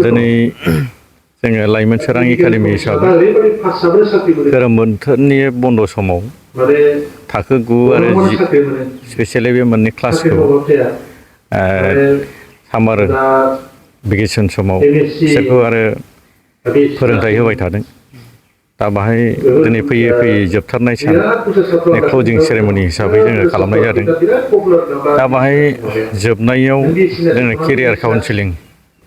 दिनै जोङो लाइमोन सोरां एकाडेमि हिसाबै गोलोम बोथोरनि बन्द' समाव थाखो 9 आरो 10 स्पेसियेलि बे मोननै क्लासखौ सामार भेकेसन समाव बिसोरखौ आरो फोरोंथाइ होबाय थादों। दा बाहाय दिनै फैयै फैयै जोबथारनाय सान क्लजिं सेरेमनि हिसाबै जोङो खालामनाय जादों। दा बाहाय जोबनायाव जोङो केरियार काउन्सिलिं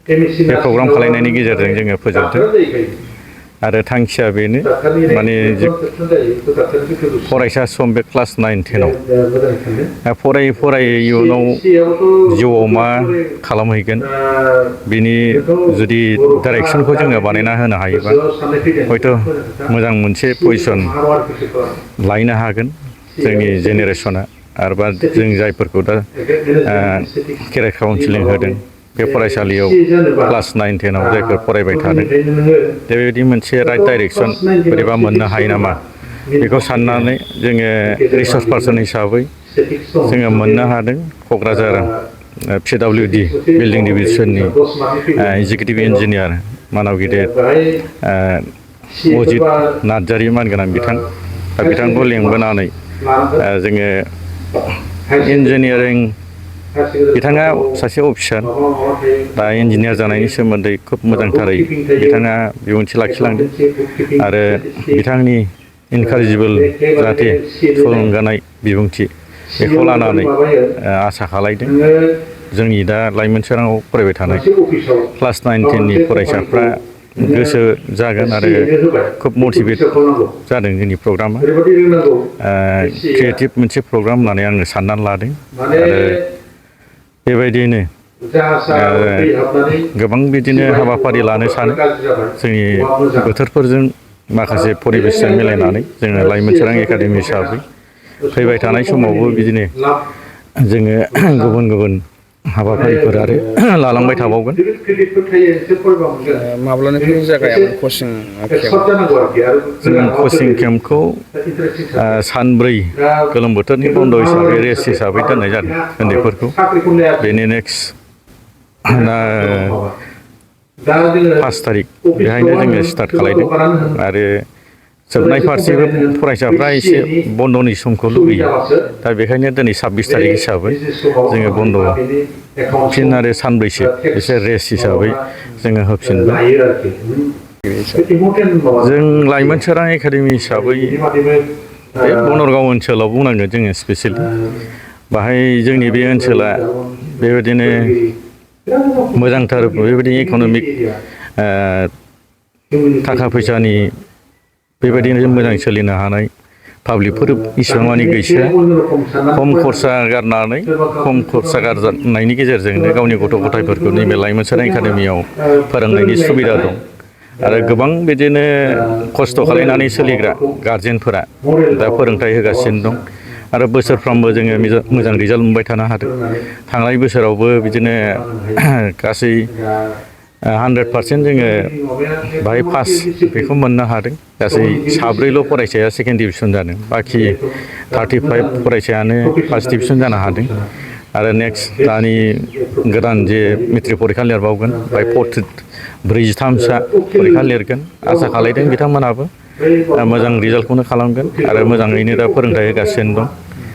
बे प्रग्राम खालायनायनि गेजेरजों जोङो फोजोबदों आरो थांखिया बेनो माने फरायसा सम बे क्लास 9, 10आव फरायै फरायै इयुनाव जिउआव मा खालामहैगोन बिनि जुदि डाइरेक्सनखौ जोङो बानायना होनो हायोबा हयथ' मोजां मोनसे पजिसन लायनो हागोन जोंनि जेनेरेसना आरोबा जों जायफोरखौ दा केरियार काउन्सिलिं होदों बे फरायसालियाव क्लास 9, 10आव जायफोर फरायबाय थादों बेबायदि मोनसे राइट डाइरेक्सन बोरैबा मोननो हायो नामा बेखौ साननानै जोङो रिसर्स पार्सन हिसाबै जोङो मोननो हादों क'क्राझार PWD बिल्डिं डिभिजननि एगजिकिउटिभ इन्जिनियार मानाव गिदिर अजित नार्जारि मानगोनां बिथां दा बिथांखौ लेंबोनानै जोङो इन्जिनियारिं बिथाङा सासे अफिसार दा इन्जिनियार जानायनि सोमोन्दै खोब मोजांथारै बिथाङा बिबुंथि लाखिलांदों आरो बिथांनि इनकारेजिबोल जाहाथे थुलुंगानाय बिबुंथि बेखौ लानानै आसा खालायदों जोंनि दा लाइमोन सोराङाव फरायबाय थानाय क्लास 9, 10नि फरायसाफ्रा गोसो जागोन आरो खोब मटिभेट जादों जोंनि प्रग्रामा क्रिएटिभ मोनसे प्रग्राम होननानै आङो साननानै लादों आरो बेबायदियैनो गोबां बिदिनो हाबाफारि लानो सानो जोंनि बोथोरफोरजों माखासे परिबेसजों मिलायनानै जोङो लाइमोन सोरां एकाडेमि हिसाबै फैबाय थानाय समावबो बिदिनो जोङो गुबुन गुबुन हाबाफारिफोर आरो लालांबाय थाबावगोन। माब्लानिफ्राय जागायामोन कचिं जों कचिं केम्पखौ सानब्रै गोलोम बोथोरनि बन्द' हिसाबै रेस्ट हिसाबै दोननाय जादों उन्दैफोरखौ बेनि नेक्स्ट 5 थारिख बेहायनो जोङो स्टार्ट खालायदों आरो जोबनाय फारसेबो फरायसाफ्रा एसे बन्द'नि समखौ लुबैयो दा बेखायनो दिनै 26 थारिख हिसाबै जोङो बन्द' फिन आरो सानब्रैसो एसे रेस्ट हिसाबै जोङो होफिनबाय। जों लाइमोन सोरां एकाडेमि हिसाबै बे बनरगाव ओनसोलाव बुंनांगोन जोङो स्पेसियेलि बाहाय जोंनि बे ओनसोला बेबायदिनो मोजांथार बेबायदि इक'नमिक थाखा फैसानि बेबायदिनो मोजां सोलिनो हानाय पाब्लिकफोर इसिबां मानि गैसोआ खम खरसा गारनानै खम खरसा गारनायनि गेजेरजोंनो गावनि गथ' गथायफोरखौ नैबे लाइमोन सोरां एकाडेमियाव फोरोंनायनि सुबिदा दं आरो गोबां बिदिनो खस्थ' खालायनानै सोलिग्रा गारजेनफोरा दा फोरोंथाइ होगासिनो दं आरो बोसोरफ्रोमबो जोङो मोजां रिजाल्ट मोनबाय थानो हादों। थांनाय बोसोरावबो बिदिनो गासै 100% जोङो बाहाय पास बेखौ मोननो हादों। गासै 7 फरायसाया सेकेन्ड डिभिजन जादों बाखि 35 फरायसायानो फार्स्ट डिभिजन जानो हादों आरो नेक्स्ट दानि गोदान जे मेट्रिक परिखा लिरबावगोन बाहाय 43सा परिखा लिरगोन आसा खालायदों बिथांमोनहाबो मोजां रिजाल्टखौनो खालामगोन आरो मोजाङैनो दा फोरोंथाइ होगासिनो दं।